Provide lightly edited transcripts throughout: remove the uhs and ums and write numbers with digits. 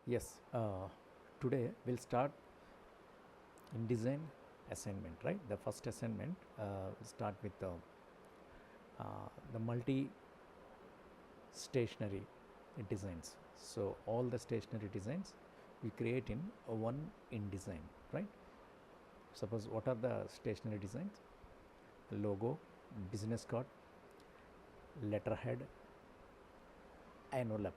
Yes, today we'll start InDesign assignment, right? The first assignment will start with the multi stationery designs. So all the stationery designs we create in one InDesign, right? Suppose what are the stationery designs? Logo, business card, letterhead, envelope.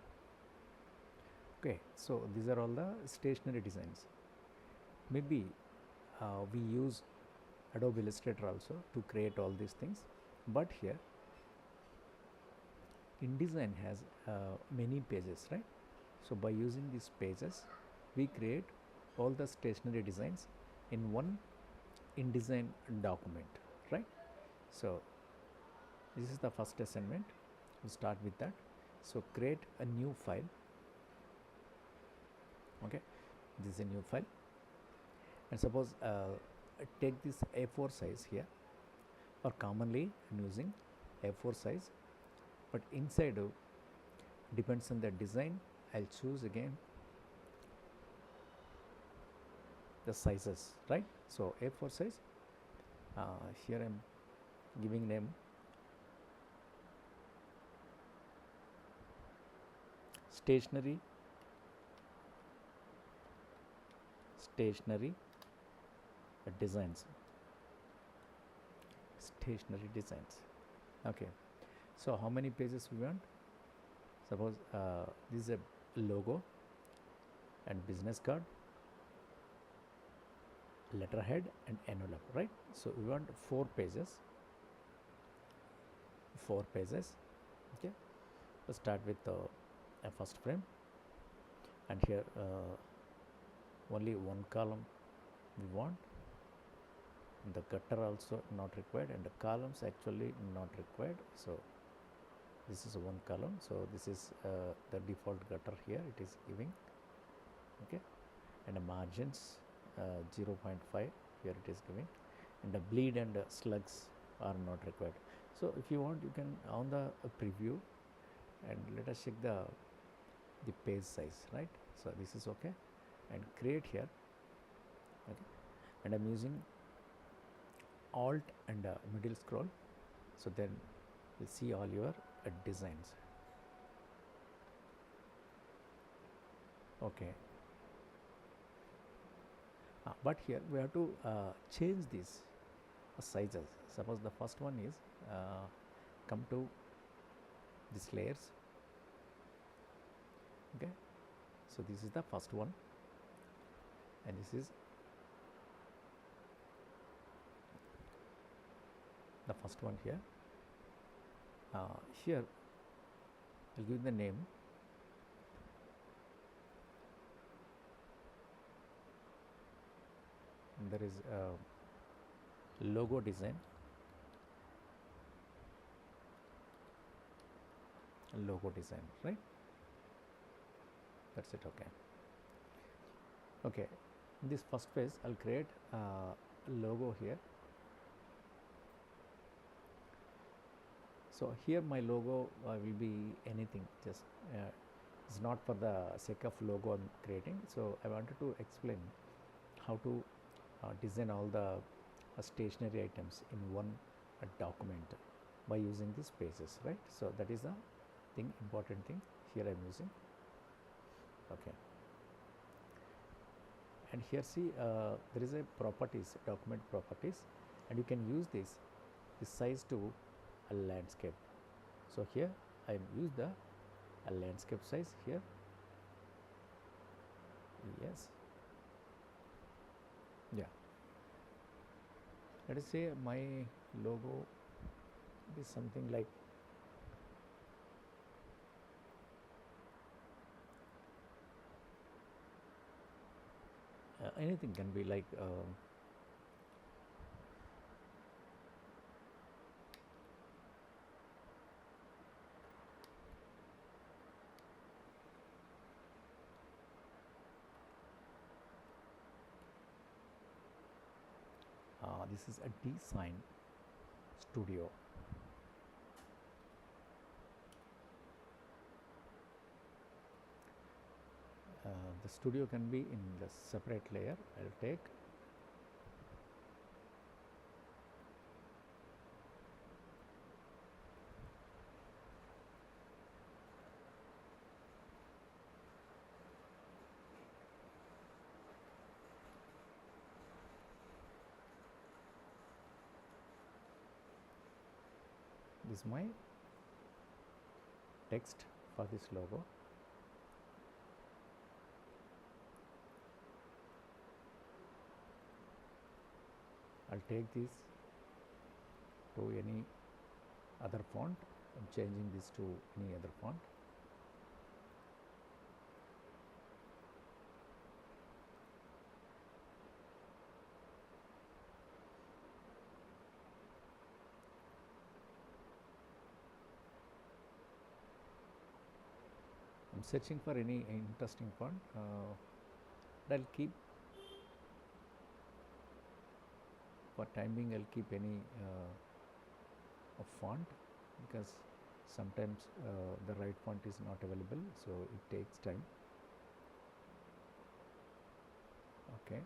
Okay, so these are all the stationery designs. Maybe we use Adobe Illustrator also to create all these things, but here InDesign has many pages, right? So by using these pages we create all the stationery designs in one InDesign document, right? So this is the first assignment. We'll start with that. So create a new file. Okay, this is a new file, and suppose take this A4 size here, or commonly I'm using A4 size, but inside depends on the design. I'll choose again the sizes, right? So A4 size, here I'm giving name stationery designs. Okay, so how many pages we want? Suppose this is a logo and business card, letterhead and envelope, right? So we want 4 pages. Okay, let's start with a first frame, and here only one column we want. The gutter also not required, and the columns actually not required. So this is one column. So this is the default gutter here it is giving. Okay, and the margins 0.5 here it is giving, and the bleed and slugs are not required. So if you want, you can on the preview, and let us check the page size, right? So this is okay, and create here. Okay, and I'm using Alt and middle scroll, so then you'll see all your designs. Okay, but here we have to change these sizes. Suppose the first one is come to these layers. Okay, so this is the first one, and this is the first one here. Here I'll give the name and there is logo design, right? That's it. Okay, in this first phase I'll create a logo here. So here my logo will be anything, just it's not for the sake of logo I'm creating. So I wanted to explain how to design all the stationery items in one document by using these pages, right? So that is the thing, important thing here I'm using. Okay, and here see there is a properties, document properties, and you can use this size to a landscape. So here I use the landscape size here. Yes, yeah, let us say my logo is something like anything can be like this is a design studio. The studio can be in the separate layer. I'll take this is my text for this logo. I'll take this to any other font. I'm changing this to any other font. I'm searching for any interesting font. I'll keep, for time being, I'll keep any of font, because sometimes the right font is not available, so it takes time. Okay.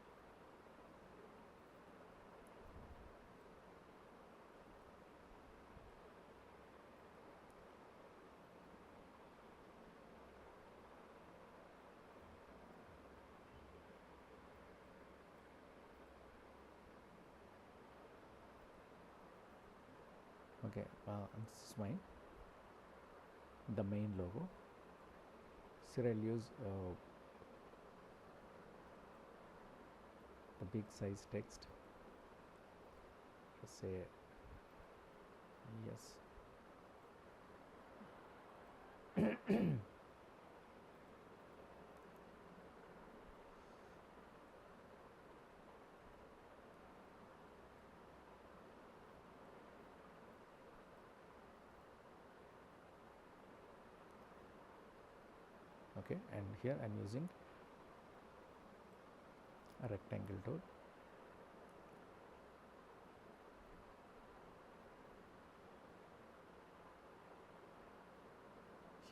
Okay, this is mine, the main logo. Here I'll use the big size text. Just say yes. Okay, and here I'm using a rectangle tool.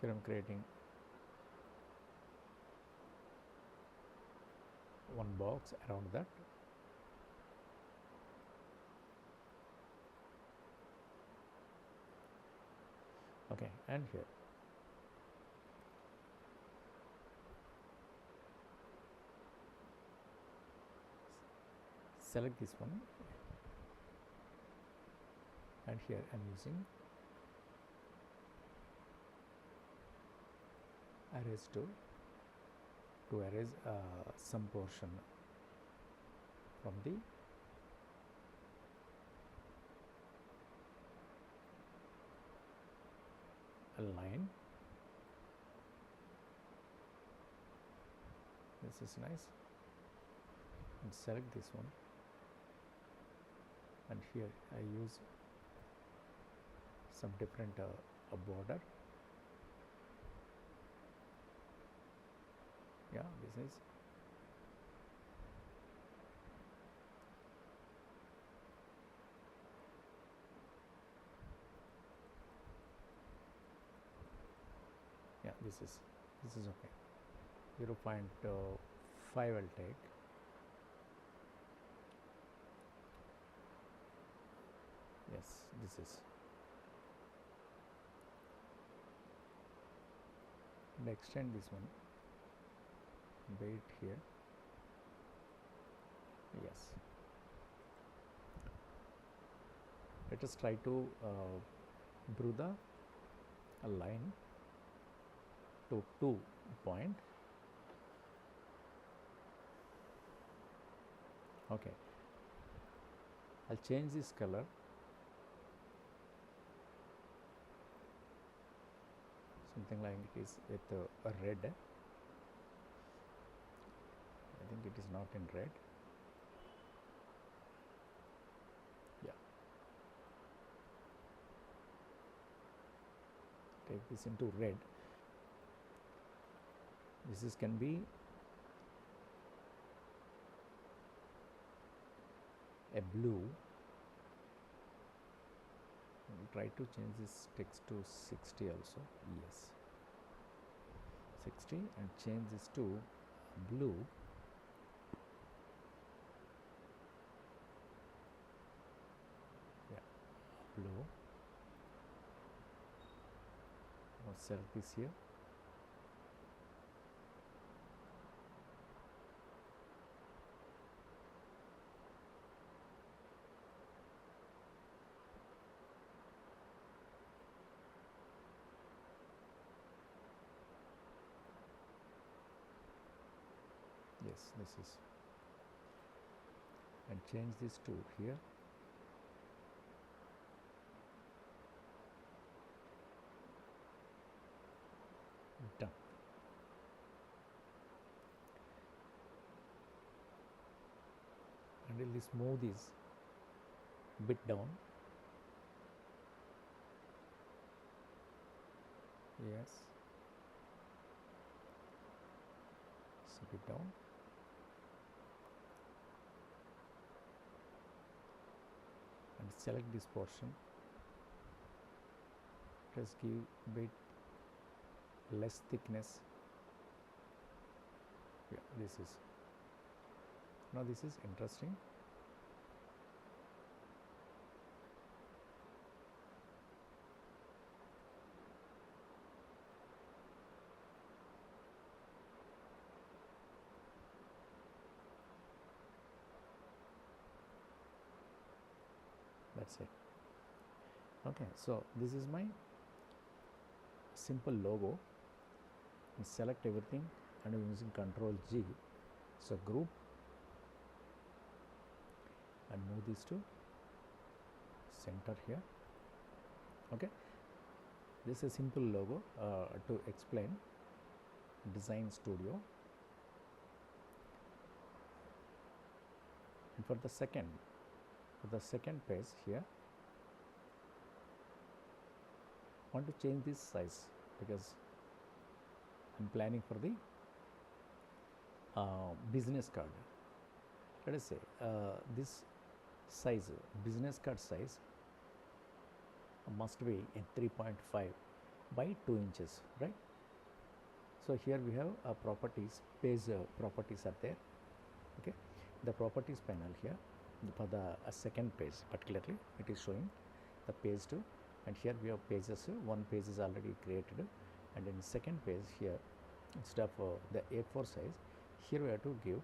Here I'm creating one box around that. Okay, and here select this one, and here I'm using erase tool to erase some portion from the line. This is nice. And select this one, and here I use some different a border. Yeah, this is. Yeah, this is okay. 0.5 I'll take. Yes, this is. And extend this one. Wait here. Yes. Let us try to draw a line to 2 point. Okay. I'll change this color. Something like it is with a red. I think it is not in red. Yeah. Take this into red. This can be a blue. We'll try to change this text to 60 also. Yes, 60, and change this to blue. Yeah, blue. I'll select this here. Yes, this is, and change this to here. Done. And we'll move this bit down. Yes, so bit down. And select this portion. Just give bit less thickness. Yeah, this is, now this is interesting. That's it. Okay, so this is my simple logo. And select everything and I'm using Ctrl G. So group and move this to center here. Okay, this is a simple logo to explain Design Studio. And for the second page here, I want to change this size because I'm planning for the business card. Let us say this size, business card size, must be in 3.5 by 2 inches, right? So here we have properties, page properties are there. Okay, the properties panel here for the second page particularly it is showing the page 2, and here we have pages. One page is already created, and in second page here, instead of the A4 size, here we have to give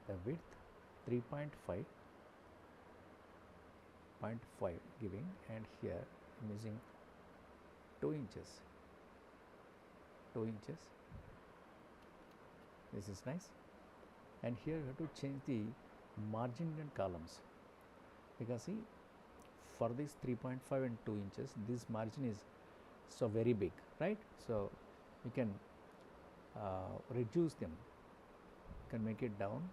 the width 3.5 giving, and here I'm using 2 inches. This is nice. And here we have to change the margin and columns, because see, for this 3.5 and 2 inches, this margin is so very big, right? So you can reduce them, you can make it down.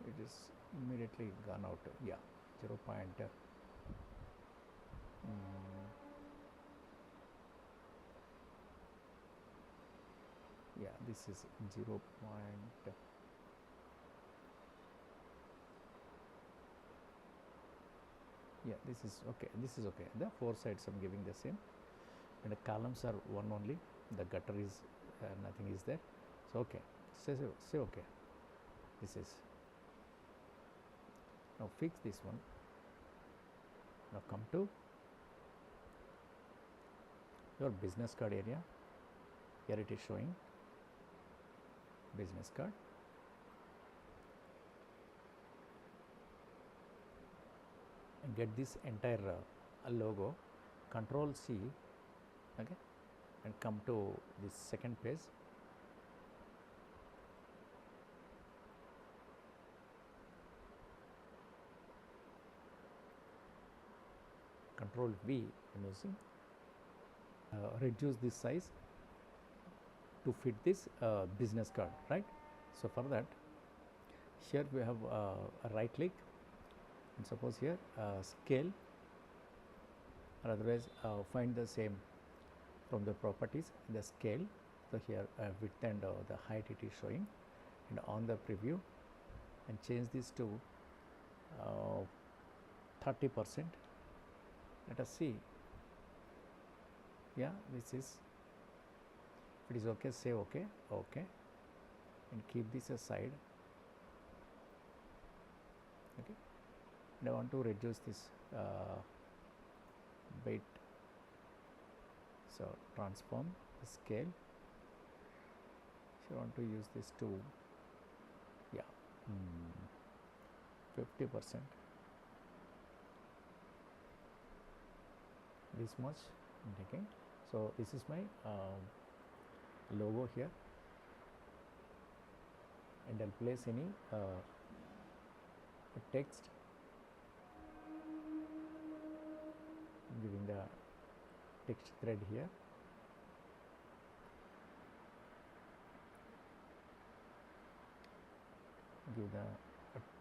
It is immediately gone out. Yeah, 0. Yeah, this is 0. Yeah, this is okay. This is okay. The 4 sides I'm giving the same, and the columns are one only. The gutter is nothing is there. So okay, say okay. This is, now fix this one. Now come to your business card area. Here it is showing business card. And get this entire logo. Ctrl C. Okay, and come to this second page. Ctrl V I'm using. Reduce this size to fit this business card, right? So for that, here we have a right click, and suppose here scale, or otherwise find the same from the properties, the scale. So here width and the height it is showing, and on the preview, and change this to 30%. Let us see. Yeah, this is, if it is okay, say okay. Okay, and keep this aside. Okay, and I want to reduce this bit, so transform the scale. If you want to use this to 50%, this much I'm taking. So this is my logo here, and I'll place any text, giving the text thread here. Give the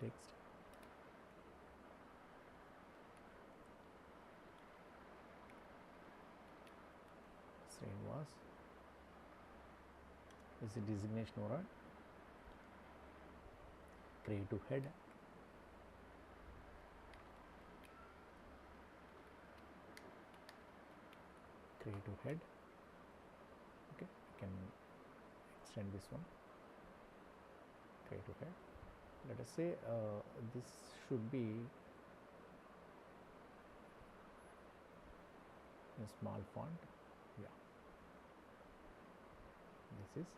text. Srinivas is a designation over creative head. Creative head. Okay, I can extend this one. Creative head. Let us say this should be a small font. Yeah, this is.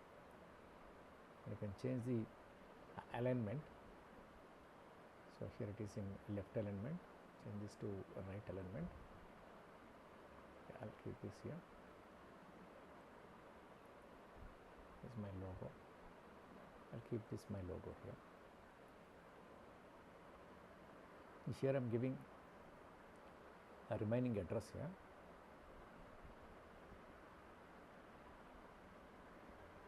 You can change the alignment. So here it is in left alignment. Change this to right alignment. I'll keep this here. This is my logo. I'll keep this my logo here. And here I'm giving a remaining address here.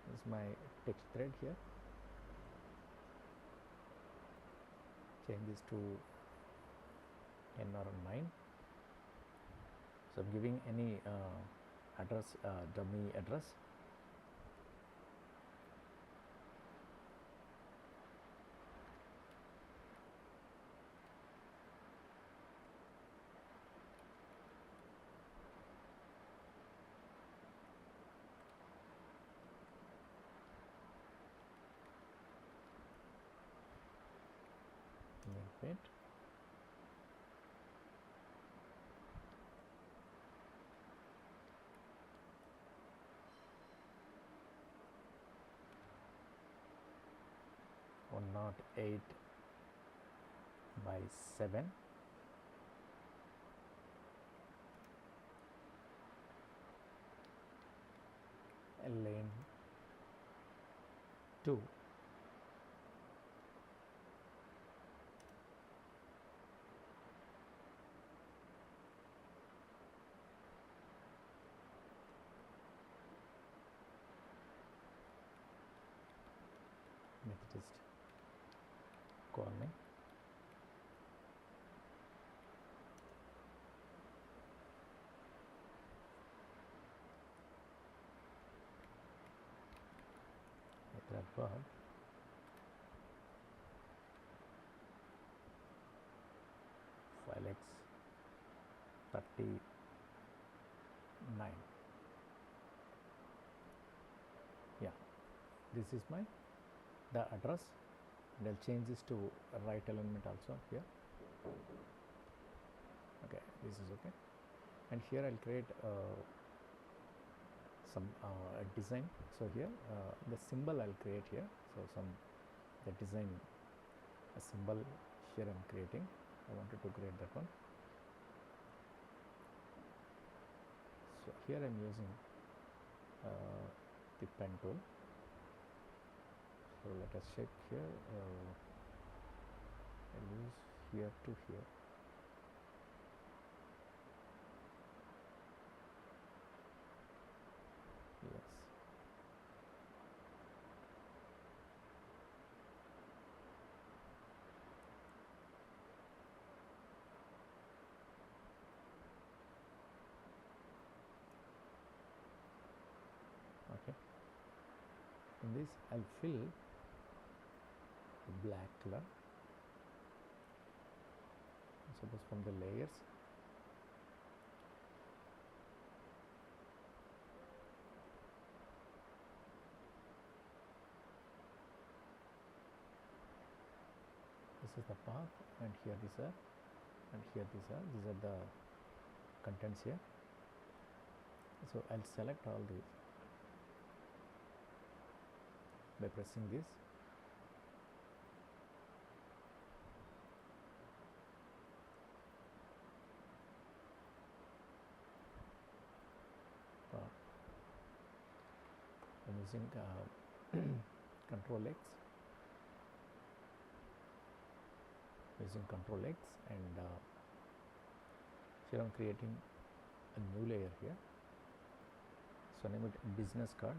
This is my text thread here. Change this to 10 or 9. So I'm giving any address, dummy address. Wait. One not 8 by 7. Lane 2. Methodist colony. Hyderabad. File X 39. Yeah, this is my the address, and I'll change this to right alignment also here. Okay, this is okay. And here I'll create some design. So here the symbol I'll create here. So the design, a symbol here I'm creating. I wanted to create that one. So here I'm using the pen tool. So let us check here. I'll use here to here. Yes. Okay. In this I'll fill the black color. Suppose from the layers, this is the path, and here these are, and here these are the contents here. So I'll select all these by pressing this. I'm using Control X, and here I'm creating a new layer here. So name it business card.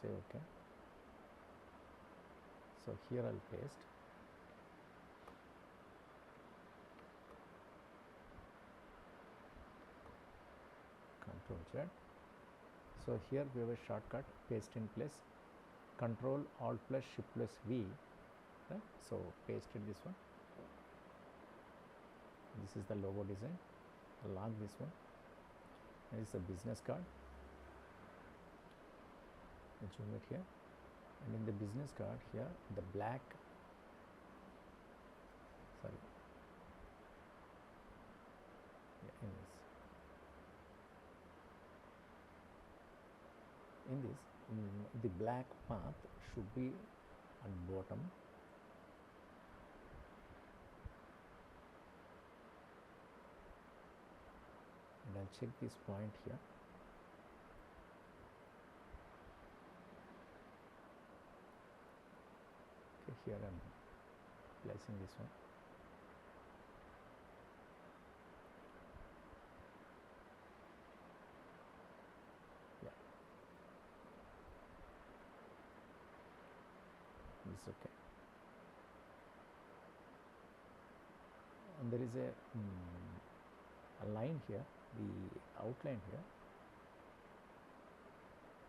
Say OK. So here I'll paste. Control Z. So here we have a shortcut, paste in place, Control Alt plus Shift plus V, right? So pasted this one. This is the logo design. I'll lock this one. And this is a business card. I'll zoom it here. And in the business card here, the black, in this, the black path should be on bottom. And I'll check this point here. Okay, here I'm placing this one. Yeah, this is okay. And there is a line here, the outline here,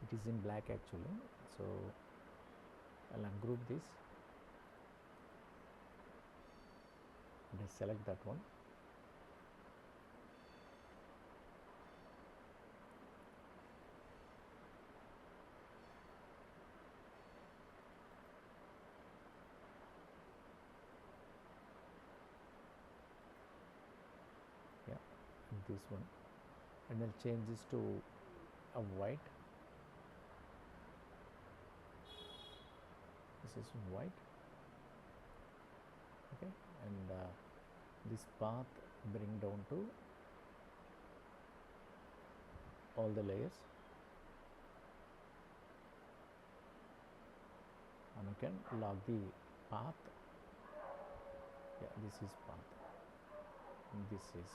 it is in black actually. So I'll ungroup this and I select that one. Yeah, and this one, and I'll change this to a white. This is white. Okay, and this path bring down to all the layers, and I can lock the path. Yeah, this is path, and this is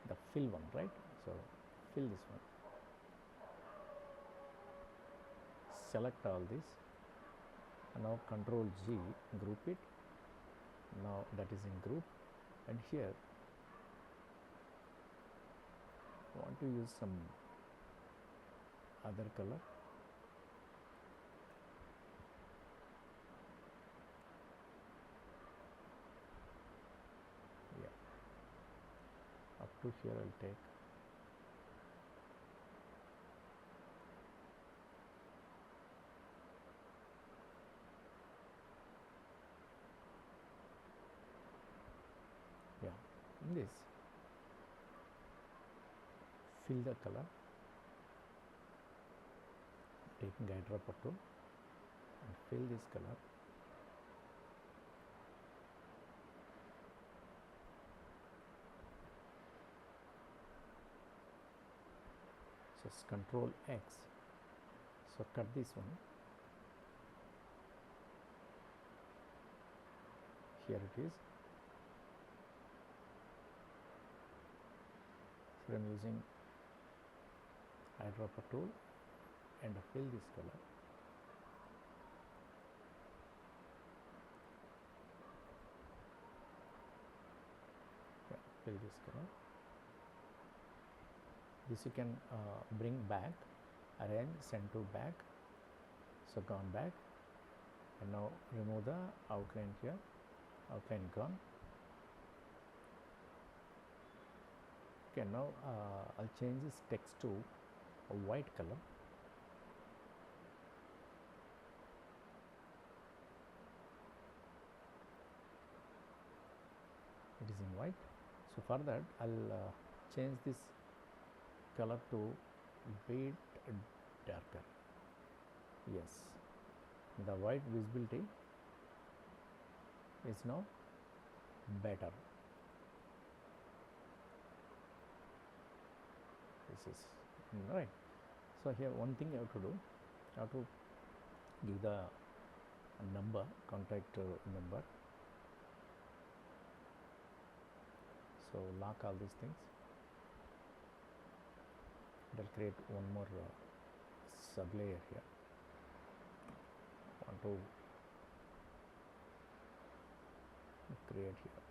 the fill one, right? So fill this one, select all this, and now Control G, group it. Now that is in group, and here I want to use some other color. Yeah, up to here I'll take. Yeah, in this, fill the color, taking eyedropper tool and fill this color. Just Control X. So cut this one. Here it is. So I'm using eyedropper tool and fill this color. Yeah, fill this color. This you can bring back, arrange, send to back. So gone back, and now remove the outline here. Outline gone. Okay, now I'll change this text to a white color. it is in white. So for that I'll change this color to bit darker. Yes, the white visibility is now better. This is right. So here one thing you have to do, you have to give the number, contact number. So lock all these things. It will create one more sub layer here. Want to create here.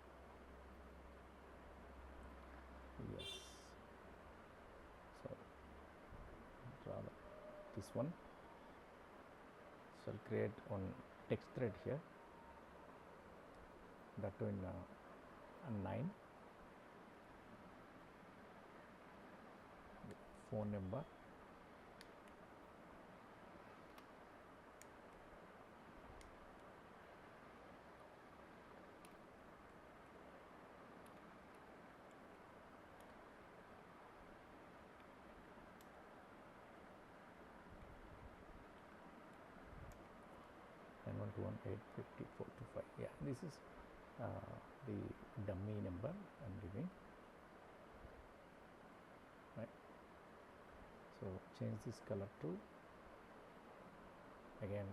Yes. So draw this one. So I'll create one text thread here. That too in 9. Phone number. And 121.854.25. Yeah, this is the dummy number I'm giving. Right. So change this color to again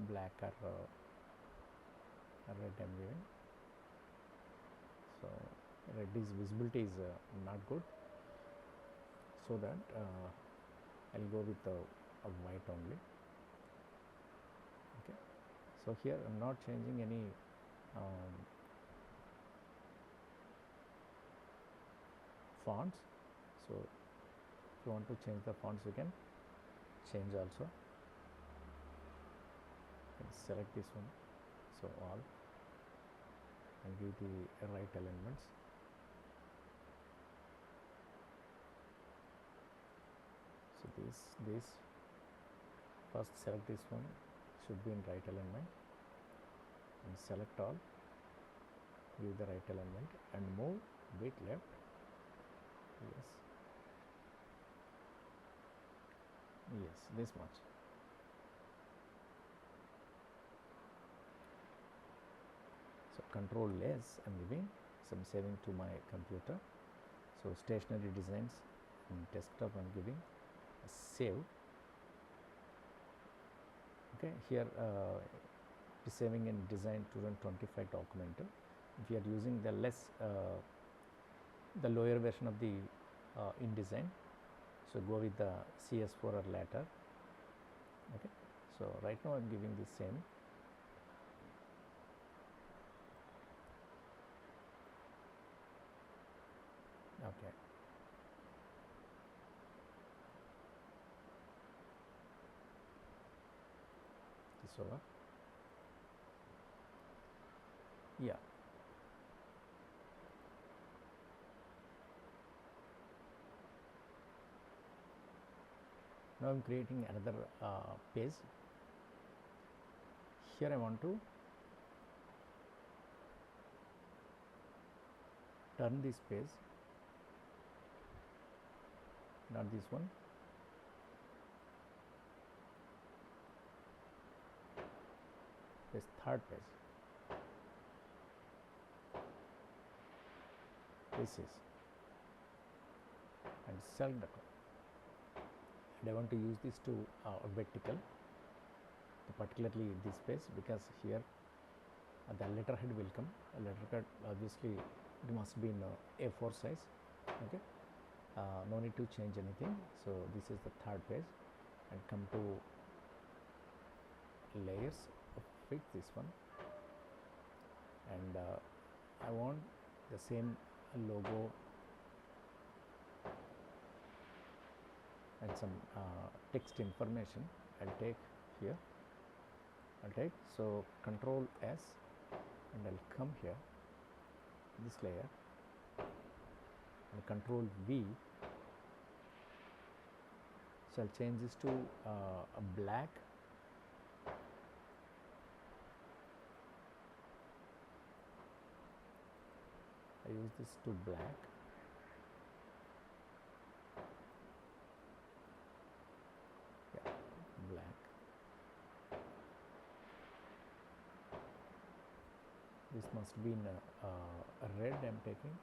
black or red I'm giving. So red is visibility is not good, so that I'll go with a white only. Okay. So here I'm not changing any fonts. So if you want to change the fonts, you can change also. And select this one, so all, and give the right alignments. So this first select this one, should be in right alignment, and select all, give the right alignment, and move bit left. Yes, yes, this much. So control S I'm giving, so I'm saving to my computer. So stationary designs and desktop I'm giving save. Okay, here it is saving in design 2025 document. If you are using the the lower version of the InDesign, so go with the CS4 or later. Okay, so right now I'm giving the same. Okay. This over. Yeah. Now I'm creating another page. Here I want to turn this page, not this one. This third page. This is, and select the color. And I want to use this to vertical, particularly this page, because here the letterhead will come. A letterhead obviously it must be in A4 size. Okay, no need to change anything. So this is the third page, and come to layers, fit this one, and I want the same logo and some text information. I'll take here. So Control S, and I'll come here, this layer, and Control V. So I'll change this to a black, I use this to black. Yeah, black. This must be in red I'm taking.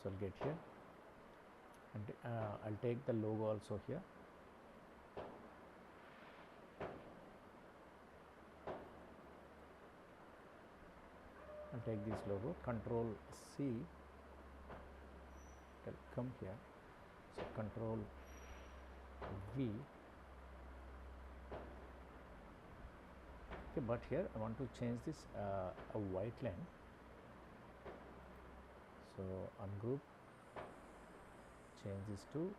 So I'll get here, and I'll take the logo also here. I'll take this logo, Control C, I'll come here, so Control V. Okay, but here I want to change this a white line. So ungroup, change this to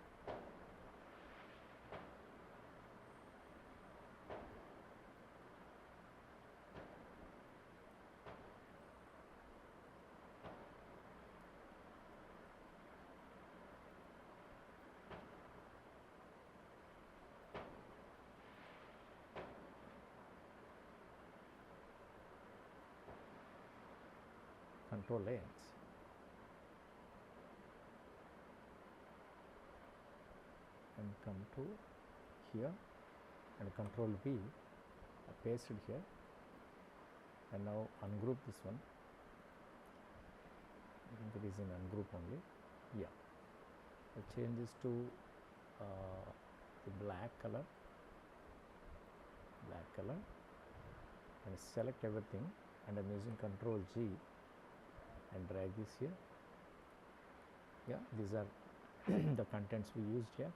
Control X. And come to here and Control V, I paste it here, and now ungroup this one. I think it is in ungroup only. Yeah, I change this to the black color, and select everything, and I'm using Control G and drag this here. Yeah, these are the contents we used here.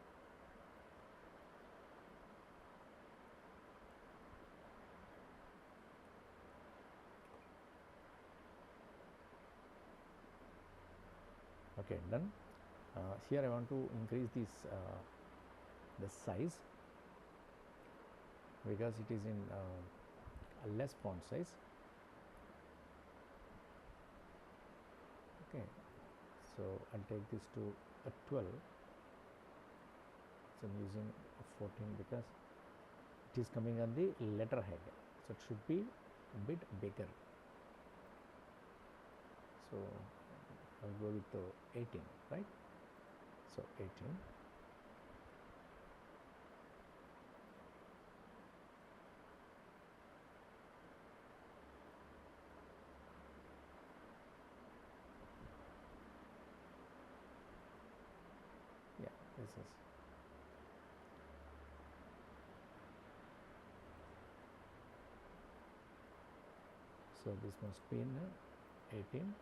Okay, done. Here I want to increase this the size, because it is in a less font size. Okay, so I'll take this to a 12. So I'm using a 14 because it is coming on the letterhead, so it should be a bit bigger. So I'll go with the 18, right? So 18. Yeah, this is. So this must be in 18.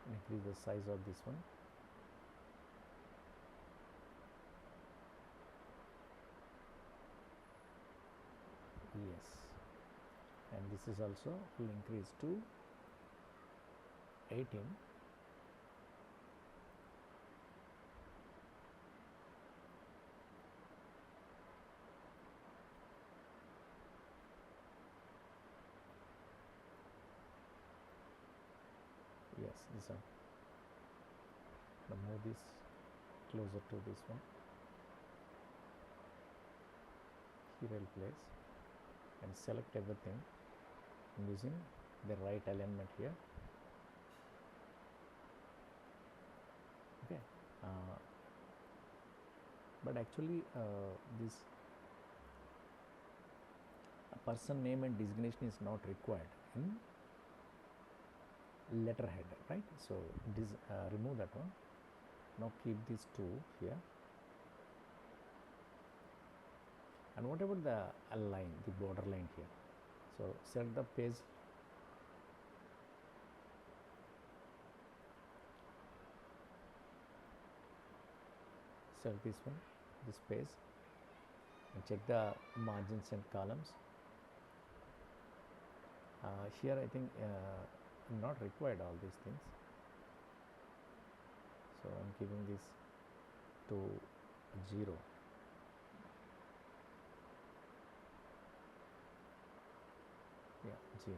Increase the size of this one. Yes, and this is also will increase to 18. Yes, this one. Now move this closer to this one. Here I'll place and select everything. I'm using the right alignment here. Okay, but actually this person name and designation is not required in letterhead, right? So remove that one. Now keep these two here. And what about the line, the border line here? So select the page, select this one, this page, and check the margins and columns. Here I think not required all these things, so I'm giving this to 0. Yeah, 0,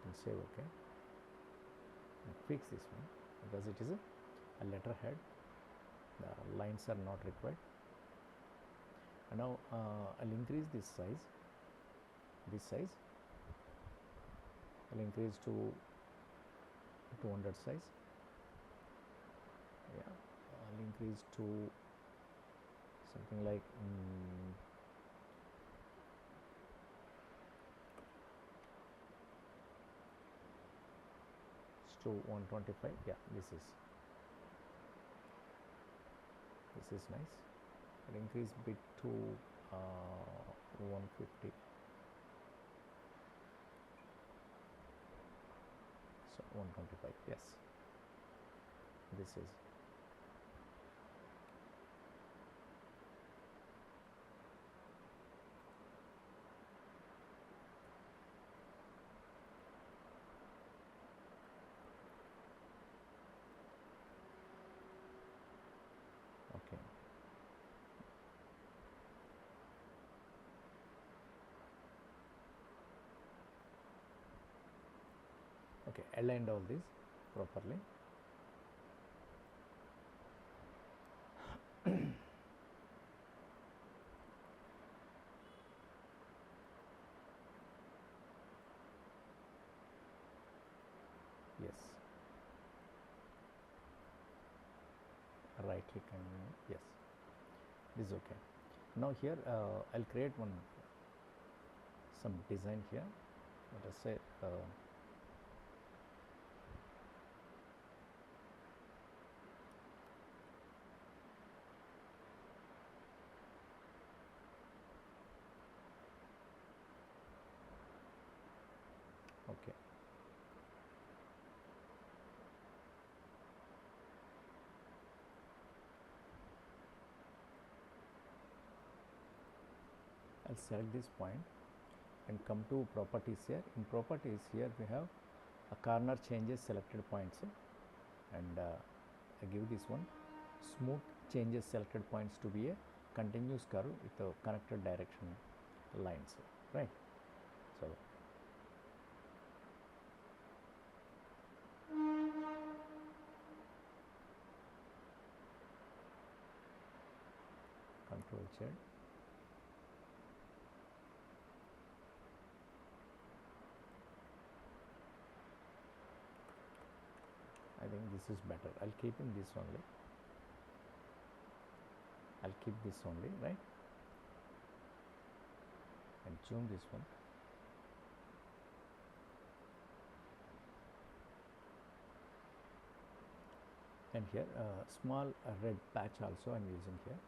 and save. Okay, and fix this one because it is a letterhead. The lines are not required. And now I'll increase this size this size. I'll increase to 200 size. Yeah, I'll increase to something like to 125. Yeah, this is nice. I'll increase bit to 150. So 125. Yes, this is. Okay. Okay, aligned all this properly. Yes. Right click and yes, this is okay. Now here I'll create some design here. Let us say okay. I'll select this point and come to properties here. In properties here we have a corner changes selected points, and I give this one smooth changes selected points to be a continuous curve with a connected direction lines, right? So Control Z. I think this is better. I'll keep in this only. I'll keep this only, right? And zoom this one. And here small red patch also I'm using here.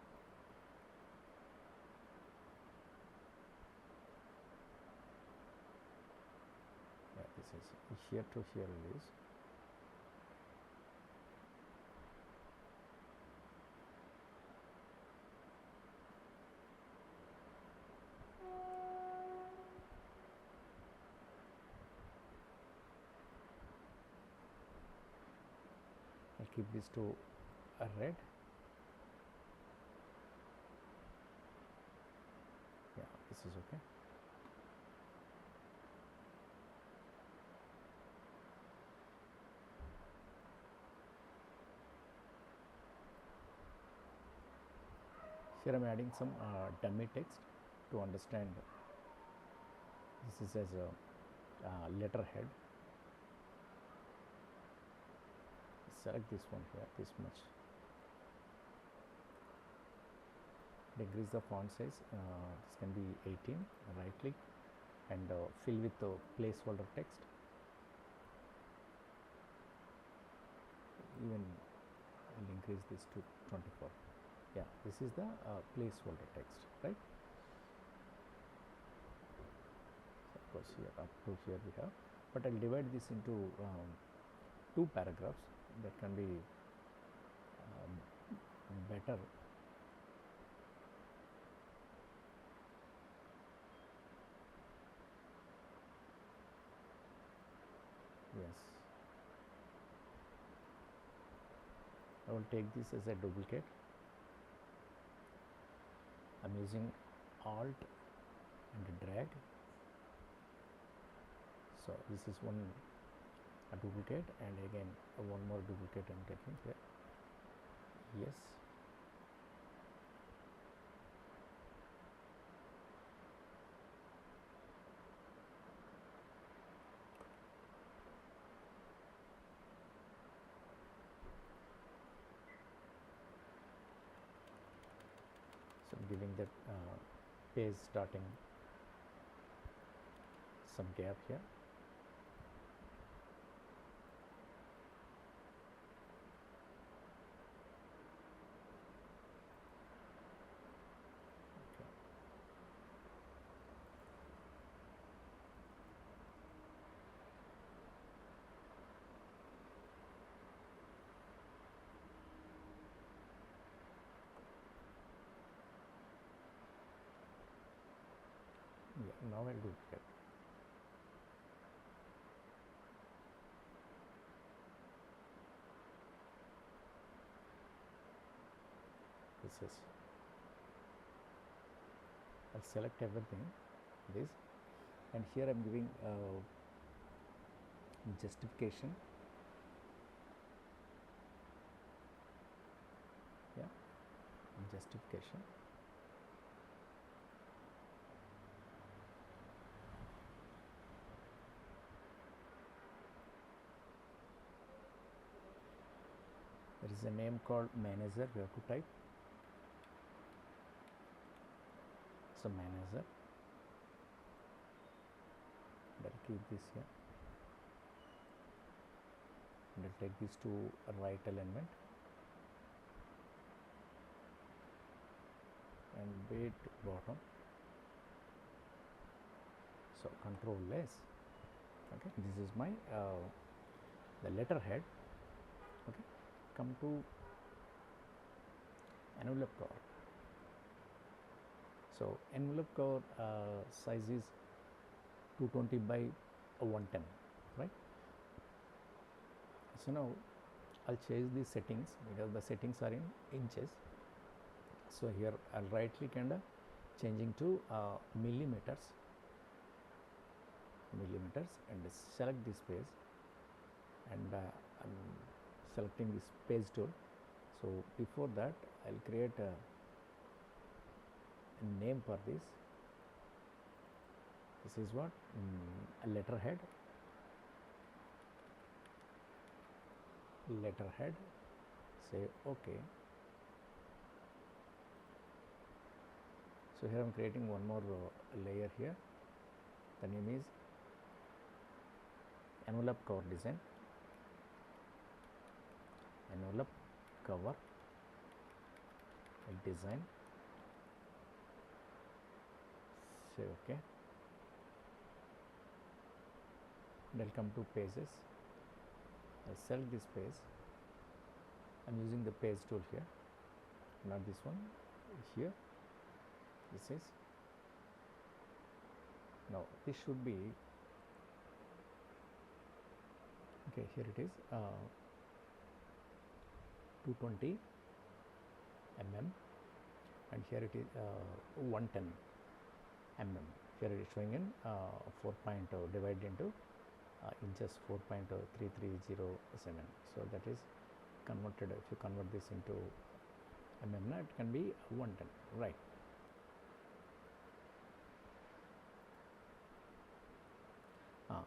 Yeah, this is here to here it is. I'll keep this to a red. Yeah, this is okay. Here I'm adding some dummy text to understand. This is as a letterhead. Select this one here, this much. Decrease the font size. This can be 18. Right click and fill with the placeholder text. Even I'll increase this to 24. Yeah, this is the placeholder text, right? So of course here up to here we have, but I'll divide this into 2 paragraphs. That can be better. Yes, I will take this as a duplicate. I'm using Alt and drag. So this is one a duplicate, and again one more duplicate I'm taking here. Yes, giving that page starting some gap here. Yeah, now I'll do it. This is, I'll select everything, this, and here I'm giving justification. Yeah, justification. There is a name called manager, we have to type. So manager, and I'll keep this here, and I'll take this to right alignment and weight bottom. So control S. Okay, this is my the letterhead. Okay, come to envelope cover. So envelope cover size is 220 by 110, right? So now I'll change the settings because the settings are in inches. So here I'll right click and changing to millimeters, and select this page, and I'm selecting this page tool. So before that I'll create a name for this. This is what a letterhead. Say OK. So here I'm creating one more layer here. The name is envelope cover design. Envelope cover design. Say OK. And I'll come to pages. I'll select this page. I'm using the page tool here, not this one. Here, this is. Now this should be okay. Here it is. 220 mm, and here it is 110 mm. Here it is showing in 4.0 divided into inches, 4.3307. So that is converted. If you convert this into mm, it can be 110, right?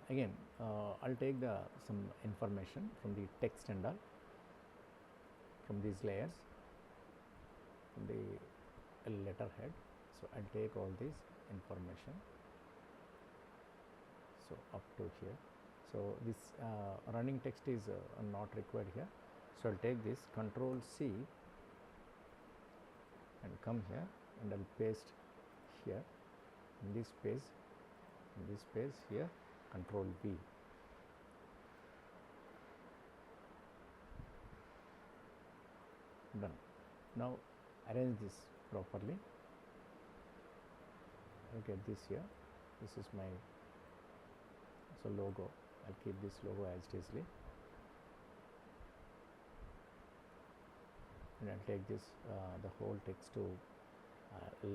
Again, I'll take some information from the text and all, from these layers, from the letterhead. So I'll take all this information. So up to here. So this running text is not required here. So I'll take this Control C and come here, and I'll paste here in this page, here, Control V. Done. Now arrange this properly. I'll get this here. This is my logo. I'll keep this logo as it is, and I'll take this the whole text to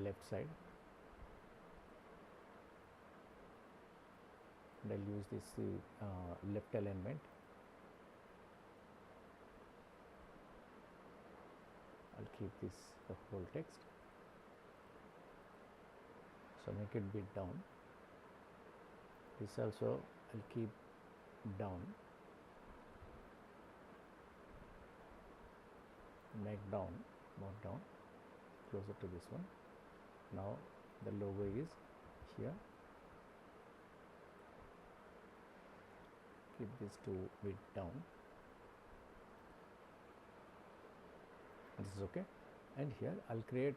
left side, and I'll use this left alignment. I'll keep this the whole text. So make it bit down. This also I'll keep down. Make down, more down, closer to this one. Now the logo is here. Keep this to width down. This is okay. And here I'll create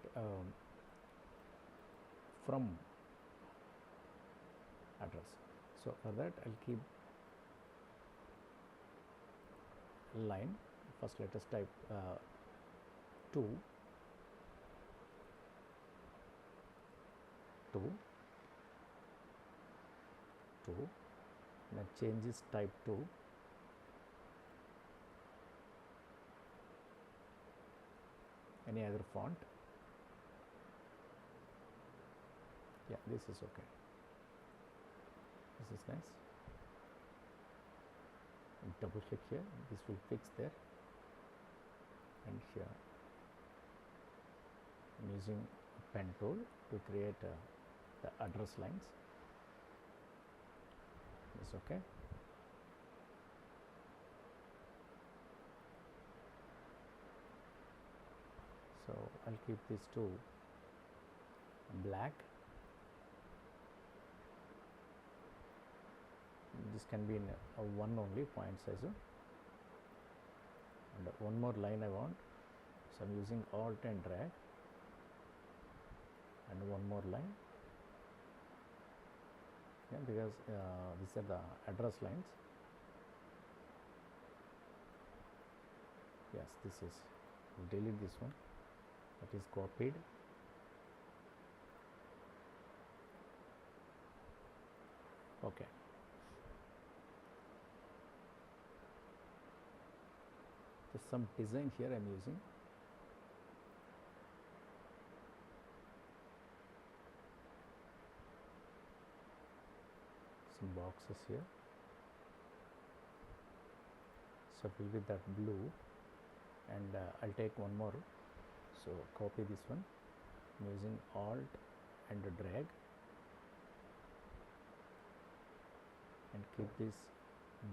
from address. So for that I'll keep line. First let us type 2 then change this type to any other font. Yeah, this is okay. This is nice. And double click here, this will fix there. And here I'm using pen tool to create the address lines. It's okay. So I'll keep this to black. This can be in a 1 only point size. And one more line I want, so I'm using Alt and drag, and one more line. Yeah, because these are the address lines. Yes, this is, delete this one, that is copied. Okay. There's some design here I'm using. Some boxes here. So fill with that blue, and I'll take one more. So copy this one. I'm using Alt and drag, and keep this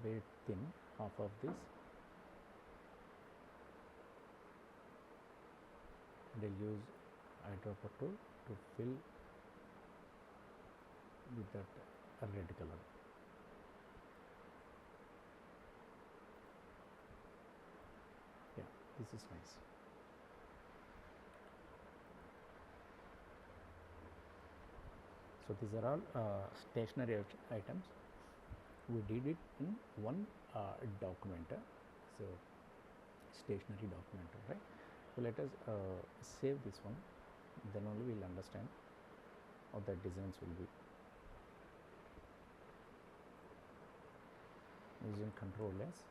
bit thin, half of this, and I'll use eyedropper tool to fill with that red color. Yeah, this is nice. So these are all stationery items. We did it in one document. So stationery document, right? So let us save this one, then only we'll understand how the designs will be. Using Control S,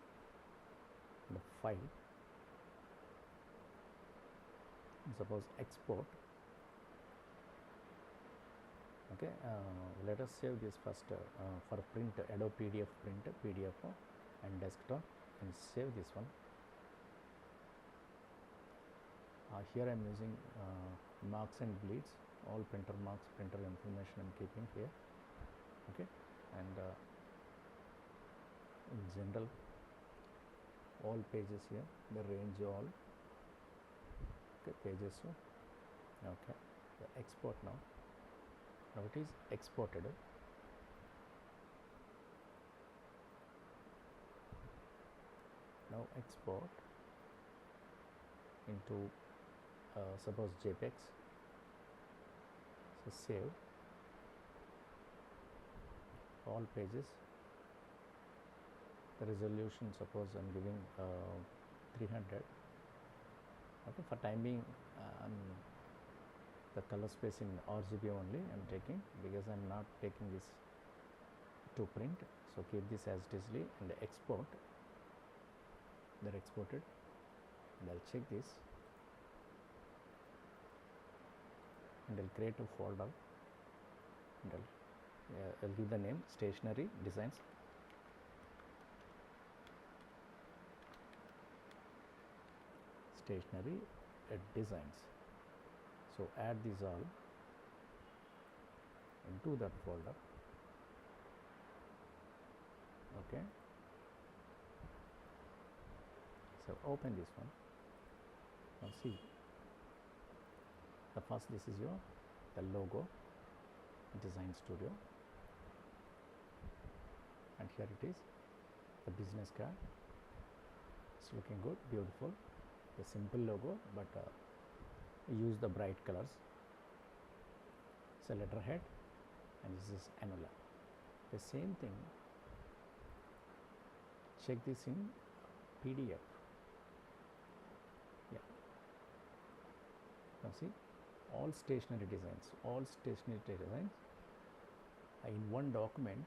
the file, suppose export. Okay, let us save this first for print, Adobe PDF printer, PDF and desktop, and save this one. Here I am using marks and bleeds, all printer marks, printer information I am keeping here. Okay, and in general, all pages here, the range all. Okay, pages. Okay, the export now. Now it is exported. Now export into suppose JPEGs. So save all pages. The resolution, suppose I'm giving 300. Okay, for time being the color space in RGB only I'm taking, because I'm not taking this to print. So keep this as it is and export. They're exported, and I'll check this, and I'll create a folder, and I'll give the name Stationery Designs. Stationery Designs. So add these all into that folder. Okay. So open this one. Now see, the first, this is your the logo design studio, and here it is, the business card. It's looking good, beautiful, a simple logo, but use the bright colors. It's a letterhead and this is annular. The same thing, check this in PDF. Yeah, now see, all stationery designs in one document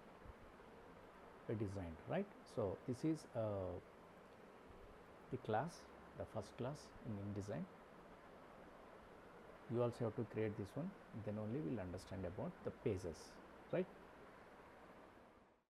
are designed, right? So this is the class, the first class in InDesign. You also have to create this one, then only we'll understand about the pages, right?